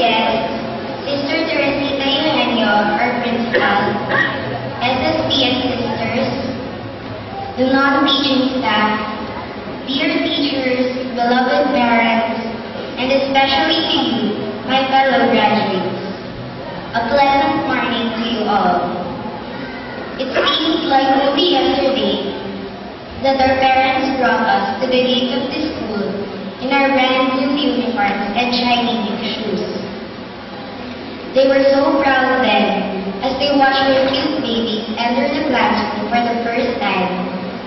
guests, Sister Teresita Eugenio, our principal, SSPN sisters, the non-teaching staff, dear teachers, beloved parents, and especially to you, my fellow graduates. A pleasant morning to you all. It seems like only yesterday that our parents brought us to the gate of the school in our brand new uniforms and shiny new shoes. They were so proud then as they watched their cute babies enter the classroom for the first time,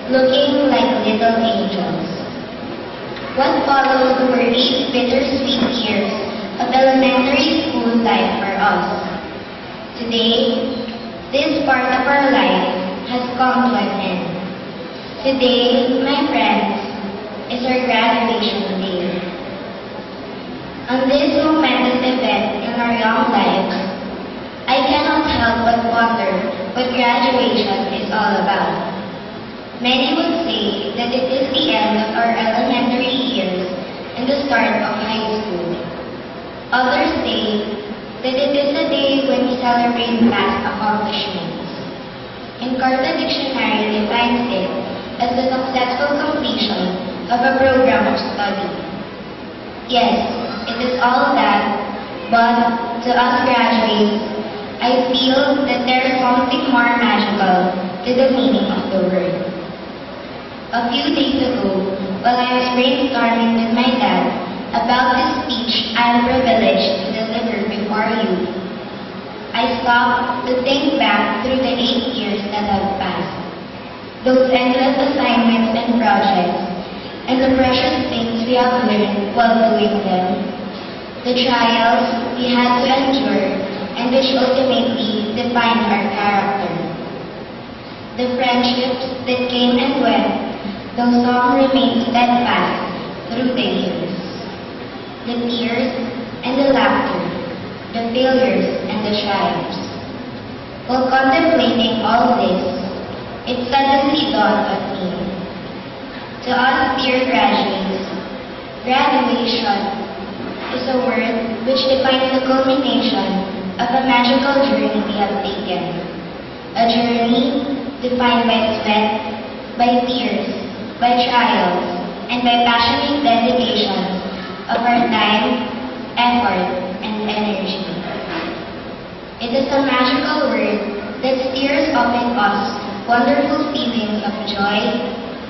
looking like little angels. What followed were 8 bittersweet years of elementary school life for us. Today, this part of our life has come to an end. Today, my friends, is our graduation day. On this momentous event in our young lives, I cannot help but wonder what graduation is all about. Many would say that it is the end of our elementary years and the start of high school. Others say that it is a day when we celebrate past accomplishments. Encarta Dictionary defines it as the successful completion of a program of study. Yes, it is all that, but to us graduates, I feel that there is something more magical to the meaning of the word. A few days ago, while I was brainstorming with my dad about the speech I am privileged to deliver before you, I stopped to think back through the 8 years that have passed. Those endless assignments and projects, and the precious things we have learned while doing them. The trials we had to endure, and which ultimately defined our character. The friendships that came and went, though some remained steadfast through the years. The tears and the laughter, the failures and the triumphs. While contemplating all this, it suddenly dawned on me. To us dear graduates, graduation is a word which defines the culmination of a magical journey we have taken. A journey defined by sweat, by tears, by trials, and by passionate dedication of our time, effort, and energy. It is a magical word that stirs up in us wonderful feelings of joy,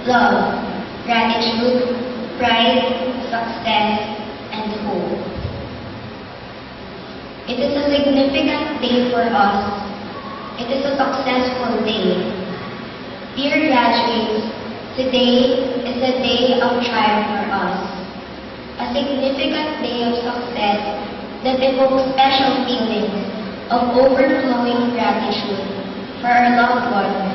love, gratitude, pride, success, and hope. It is a significant day for us. It is a successful day. Dear graduates, today is a day of triumph for us. A significant day of success that evokes special feelings of overflowing gratitude for our loved ones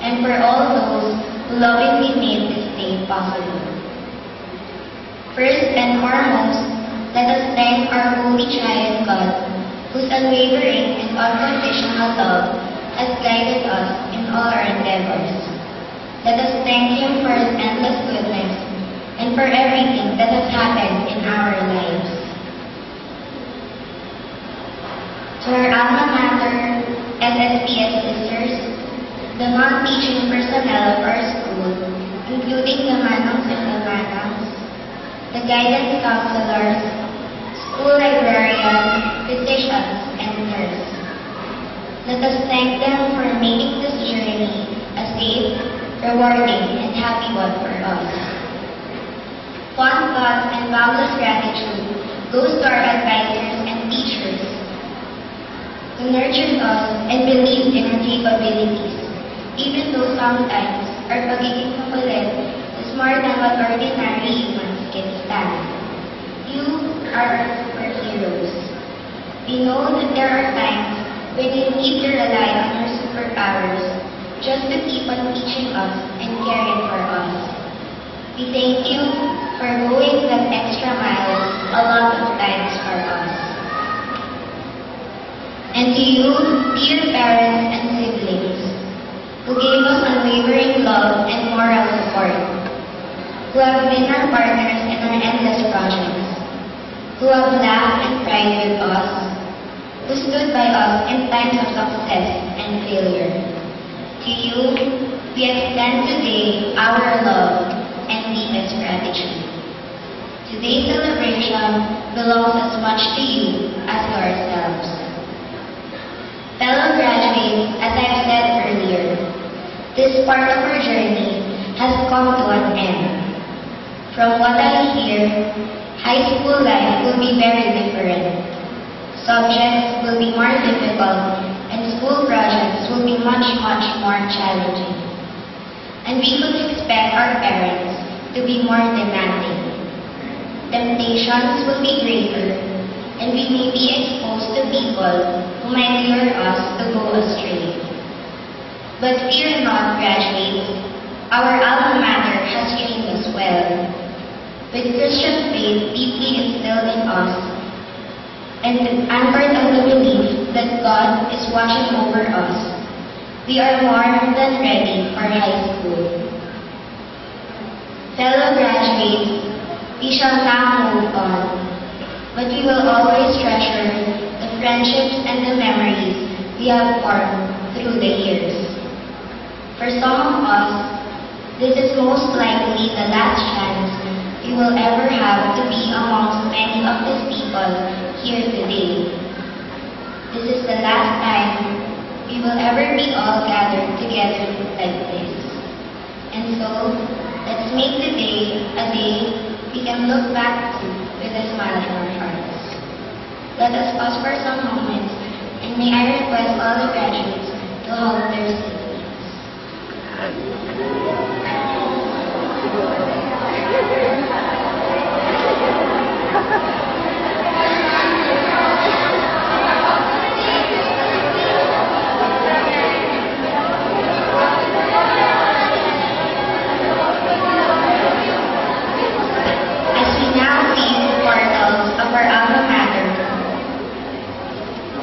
and for all those who lovingly made this day possible. First and foremost, let us thank our Holy Triad God, whose unwavering and unconditional love has guided us in all our endeavors. Let us thank Him for His endless goodness and for everything that has happened in our lives. To our alma mater, SSPS sisters, the non-teaching personnel of our school, including the manongs and the manams, the guidance counselors, school librarians, physicians, and nurses. Let us thank them for making this journey a safe, rewarding, and happy one for us. Fond thoughts and boundless gratitude goes to our advisors and teachers who nurtured us and believed in our capabilities, even though sometimes our pagiging makulit is more than what ordinary humans can stand. You are our superheroes. We know that there are times when we need to rely on our superpowers just to keep on teaching us and caring for us. We thank you for going that extra mile a lot of times for us. And to you, dear parents and siblings, who gave us unwavering love and moral support, who have been our partners in our endless projects, who have laughed and cried cried with us, who stood by us in times of success and failure. To you, we extend today our love and deepest gratitude. Today's celebration belongs as much to you as to ourselves. Fellow graduates, as I've said earlier, this part of our journey has come to an end. From what I hear, high school life will be very different. Subjects will be more difficult and school projects will be much more challenging. And we could expect our parents to be more demanding. Temptations will be greater and we may be exposed to people who might lure us to go astray. But fear not, graduates, our alma mater has trained us well. With Christian faith deeply instilled in us, and anchored on the belief that God is watching over us, we are more than ready for high school. Fellow graduates, we shall now move on, but we will always treasure the friendships and the memories we have formed through the years. For some of us, this is most likely the last chance we will ever have to be amongst many of these people here today. This is the last time we will ever be all gathered together like this. And so, let's make today a day we can look back to with a smile in our hearts. Let us pause for some moments, and may I request all the graduates to hold their seats.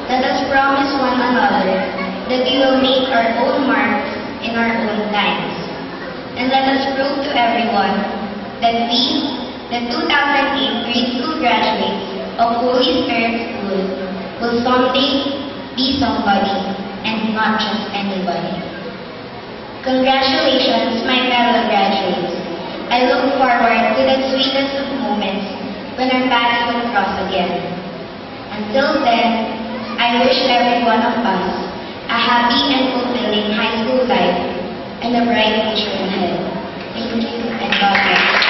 Let us promise one another that we will make our own marks in our own times. And let us prove to everyone that we, the 2008 grade school graduates of Holy Spirit School, will someday be somebody and not just anybody. Congratulations, my fellow graduates. I look forward to the sweetest of moments when our paths will cross again. Until then, I wish every one of us a happy and fulfilling high school life and a bright future ahead. Thank you and God bless.